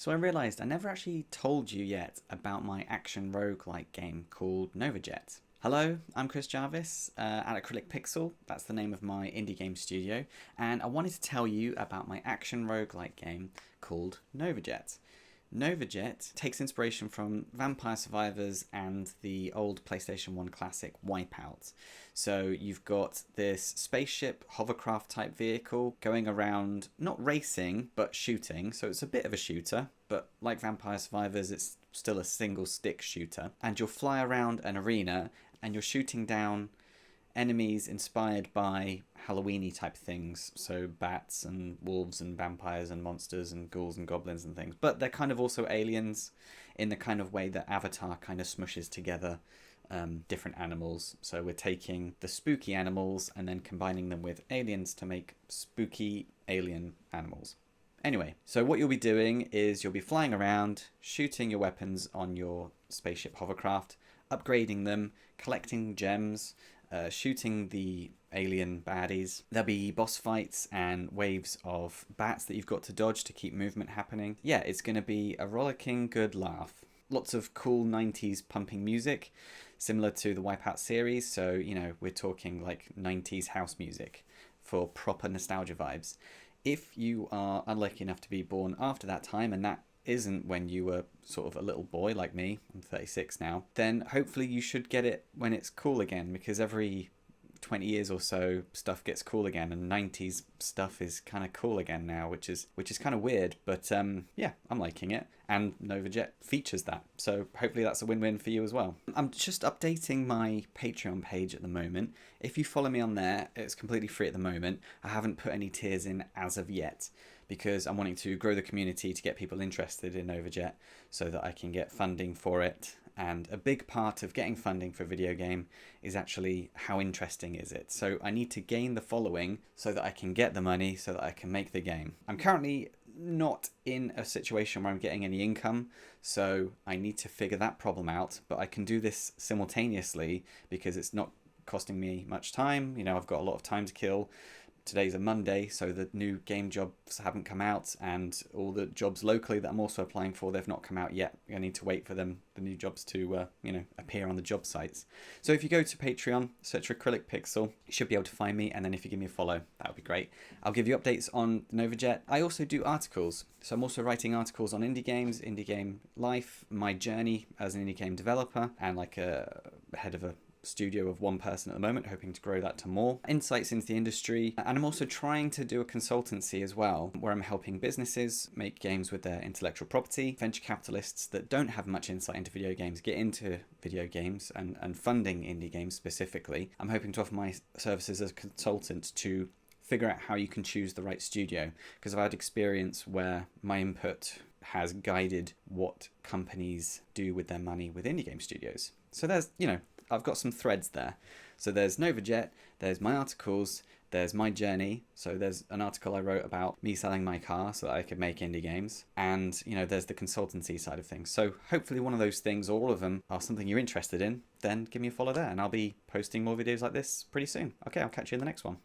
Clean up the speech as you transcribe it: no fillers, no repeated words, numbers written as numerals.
So I realised I never actually told you yet about my action roguelike game called NovaJet. Hello, I'm Chris Jarvis at Acrylic Pixel, that's the name of my indie game studio, and I wanted to tell you about my action roguelike game called NovaJet. NovaJet takes inspiration from Vampire Survivors and the old PlayStation 1 classic Wipeout. So you've got this spaceship hovercraft type vehicle going around, not racing, but shooting. So it's a bit of a shooter, but like Vampire Survivors, it's still a single stick shooter. And you'll fly around an arena and you're shooting down enemies inspired by Halloween-y type things, so bats and wolves and vampires and monsters and ghouls and goblins and things, but they're kind of also aliens in the kind of way that Avatar kind of smushes together different animals. So we're taking the spooky animals and then combining them with aliens to make spooky alien animals. Anyway, so what you'll be doing is you'll be flying around, shooting your weapons on your spaceship hovercraft, upgrading them, collecting gems, shooting the alien baddies. There'll be boss fights and waves of bats that you've got to dodge to keep movement happening. Yeah, it's going to be a rollicking good laugh. Lots of cool 90s pumping music, similar to the Wipeout series. So, you know, we're talking like 90s house music for proper nostalgia vibes. If you are unlucky enough to be born after that time, and that isn't when you were sort of a little boy like me, I'm 36 now, then hopefully you should get it when it's cool again, because every 20 years or so stuff gets cool again, and 90s stuff is kind of cool again now, which is kind of weird, but yeah, I'm liking it, and NovaJet features that, so hopefully that's a win-win for you as well. I'm just updating my Patreon page at the moment. If you follow me on there, it's completely free at the moment. I haven't put any tiers in as of yet, because I'm wanting to grow the community to get people interested in NovaJet so that I can get funding for it. And a big part of getting funding for a video game is actually how interesting is it. So I need to gain the following so that I can get the money so that I can make the game. I'm currently not in a situation where I'm getting any income, so I need to figure that problem out, but I can do this simultaneously because it's not costing me much time. You know, I've got a lot of time to kill. Today's a Monday, so the new game jobs haven't come out, and all the jobs locally that I'm also applying for, they've not come out yet. I need to wait for the new jobs to appear on the job sites. So if you go to Patreon, search for Acrylic Pixel, you should be able to find me, and then if you give me a follow, that would be great. I'll give you updates on NovaJet. I also do articles, so I'm also writing articles on indie games, indie game life, my journey as an indie game developer, and like a head of a studio of one person at the moment, hoping to grow that to more. Insights into the industry, and I'm also trying to do a consultancy as well, where I'm helping businesses make games with their intellectual property, venture capitalists that don't have much insight into video games get into video games and funding indie games specifically. I'm hoping to offer my services as a consultant to figure out how you can choose the right studio, because I've had experience where my input has guided what companies do with their money with indie game studios. So there's, I've got some threads there. So there's NovaJet, there's my articles, there's my journey. So there's an article I wrote about me selling my car so that I could make indie games. And, there's the consultancy side of things. So hopefully one of those things, or all of them, are something you're interested in. Then give me a follow there, and I'll be posting more videos like this pretty soon. Okay, I'll catch you in the next one.